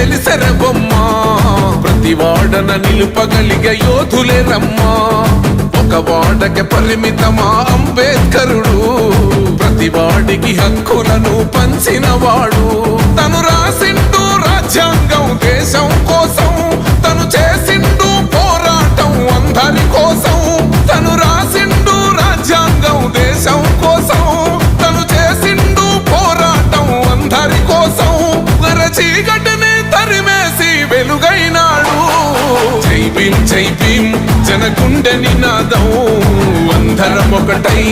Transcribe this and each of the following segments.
తెలిసెర బొమ్మ ప్రతి వాడన నిలుపగలిగే యోధులే రమ్మా ఒక వాడకి పరిమితమా అంబేద్కరుడు ప్రతి వాడికి హక్కులను పంచినవాడు తను రాసిండు రాజ్యాంగం దేశం కోసం తను చేసిండు పోరాటం అందరి కోసం తను రాసిండు రాజ్యాంగం దేశం కోసం తను చేసిండు పోరాటం అందరి కోసం చీకటిని తరిమేసి వెలుగైనాడు జై భీమ్ జనగుండె నినాదం అందరం ఒకటై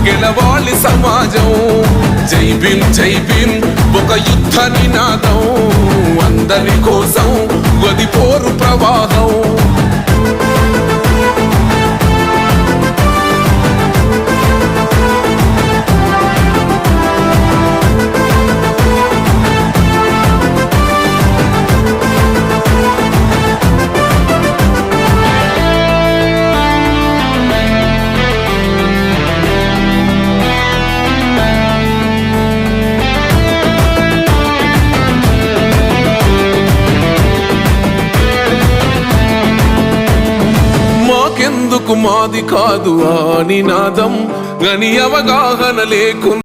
గెలవాలి సమాజం జై భీమ్ ఒక యుద్ధ నినాదం అందరి కోసం గది పోరు ప్రవాహం మాకెందుకు మాది కాదు ఆ నినాదం గని అవగాహన లేకుండా